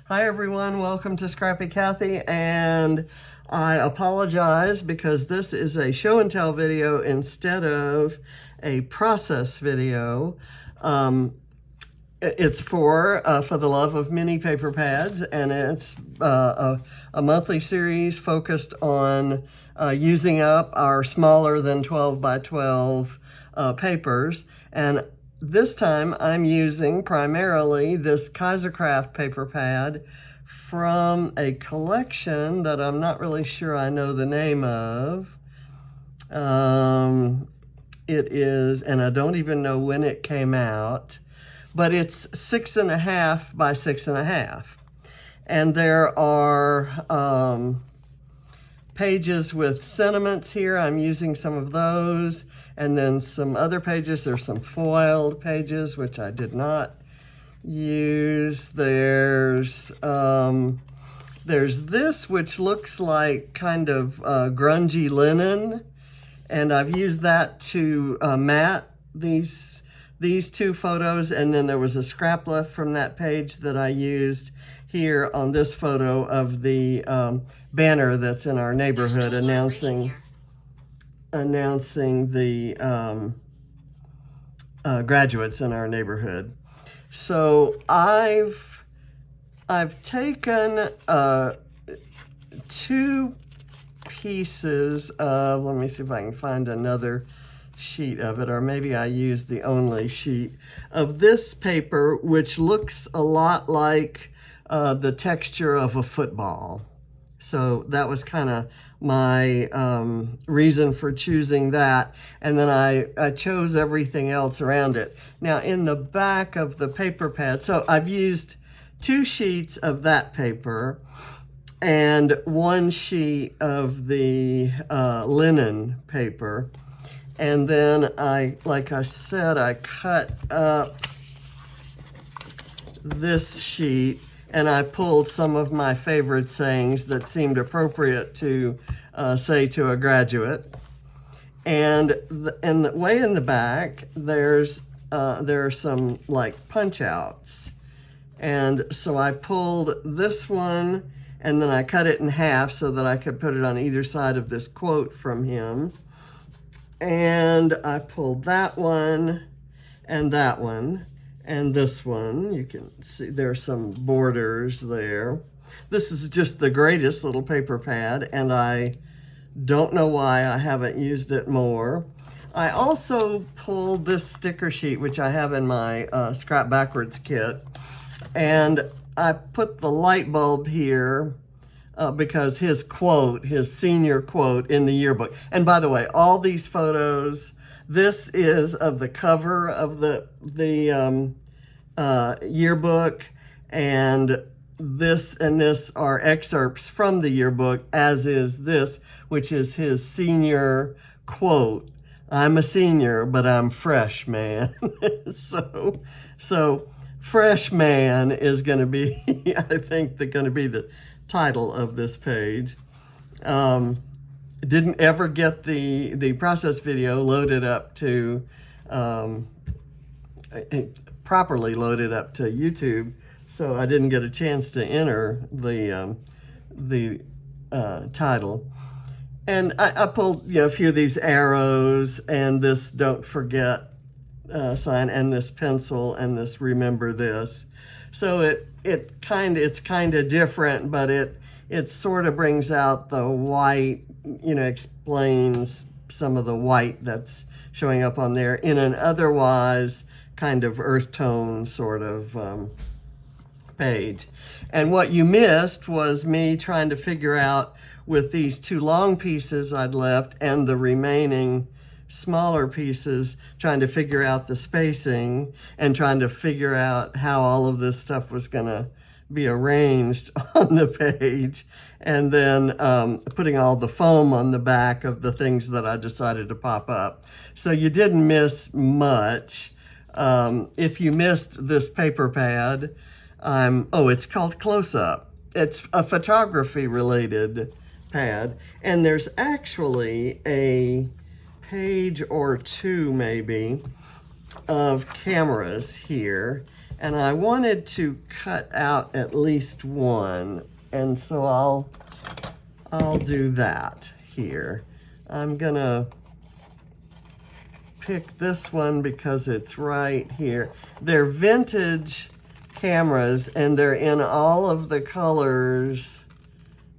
Hi everyone, welcome to Scrappy Kathy, and I apologize because this is a show and tell video instead of a process video. It's for the love of mini paper pads, and it's a monthly series focused on using up our smaller than 12 by 12 papers. And this time I'm using primarily this Kaisercraft paper pad from a collection that I'm not really sure I know the name of. It is, and I don't even know when it came out, but it's 6.5 by 6.5. And there are pages with sentiments here. I'm using some of those. And then some other pages, there's some foiled pages, which I did not use. There's this, which looks like kind of grungy linen. And I've used that to mat these two photos. And then there was a scrap left from that page that I used here on this photo of the banner that's in our neighborhood announcing the graduates in our neighborhood. So I've taken two pieces of, let me see if I can find another sheet of it, or maybe I used the only sheet of this paper, which looks a lot like the texture of a football. So that was kind of my reason for choosing that. And then I chose everything else around it. Now in the back of the paper pad, so I've used 2 sheets of that paper and 1 sheet of the linen paper. And then like I said, I cut up this sheet and I pulled some of my favorite sayings that seemed appropriate to say to a graduate. And way in the back, there are some like punch outs. And so I pulled this one and then I cut it in half so that I could put it on either side of this quote from him. And I pulled that one and that one. And this one, you can see there's some borders there. This is just the greatest little paper pad, and I don't know why I haven't used it more. I also pulled this sticker sheet, which I have in my Scrap Backwards kit, and I put the light bulb here because his senior quote in the yearbook. And by the way, all these photos, this is of the cover of the yearbook, and this and this are excerpts from the yearbook, as is this, which is his senior quote. I'm a senior, but I'm fresh, man. So fresh man is going to be, I think, going to be the title of this page. Didn't ever get the process video loaded up to, properly loaded up to YouTube, so I didn't get a chance to enter the title. And I pulled a few of these arrows and this don't forget sign and this pencil and this remember this. So it's kind of different, but it sort of brings out the white, explains some of the white that's showing up on there in an otherwise kind of earth tone sort of page. And what you missed was me trying to figure out, with these 2 long pieces I'd left and the remaining smaller pieces, trying to figure out the spacing and trying to figure out how all of this stuff was going to be arranged on the page, and then putting all the foam on the back of the things that I decided to pop up. So you didn't miss much. If you missed this paper pad, it's called Close Up. It's a photography related pad, and there's actually a page or 2 maybe of cameras here, And I wanted to cut out at least one, and so I'll do that here. I'm gonna pick this one because it's right here. They're vintage cameras, and they're in all of the colors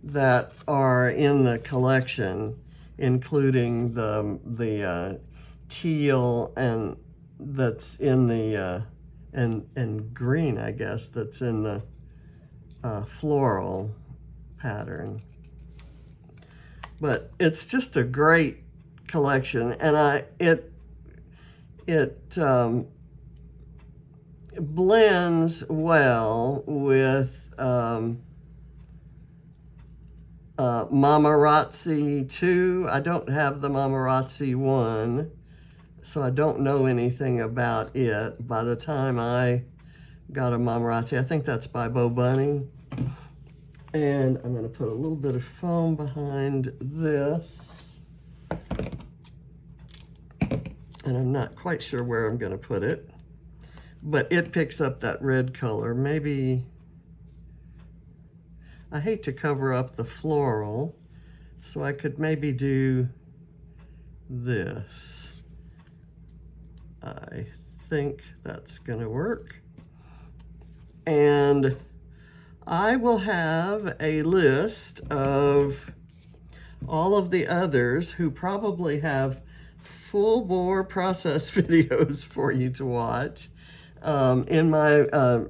that are in the collection, including the teal and that's in the and green, I guess, that's in the floral pattern. But it's just a great collection, and it blends well with Mamarazzi 2. I don't have the Mamarazzi 1, so I don't know anything about it. By the time I got a Mamarazzi, I think that's by Bo Bunny. And I'm going to put a little bit of foam behind this. And I'm not quite sure where I'm going to put it, but it picks up that red color. Maybe, I hate to cover up the floral, so I could maybe do this. I think that's going to work. And I will have a list of all of the others who probably have full bore process videos for you to watch in my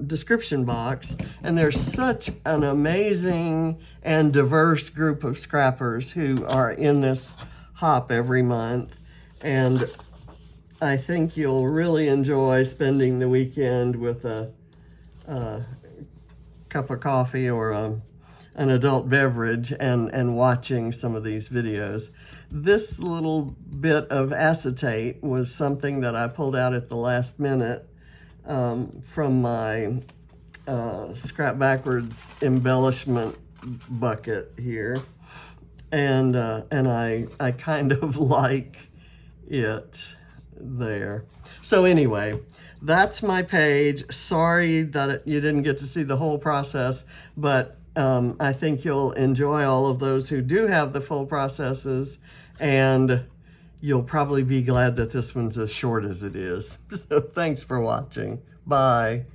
description box. And there's such an amazing and diverse group of scrappers who are in this hop every month. And I think you'll really enjoy spending the weekend with a cup of coffee or an adult beverage and watching some of these videos. This little bit of acetate was something that I pulled out at the last minute from my Scrap Backwards embellishment bucket here, and I kind of like it there. So anyway, that's my page. Sorry that you didn't get to see the whole process, but I think you'll enjoy all of those who do have the full processes, and you'll probably be glad that this one's as short as it is. So thanks for watching. Bye.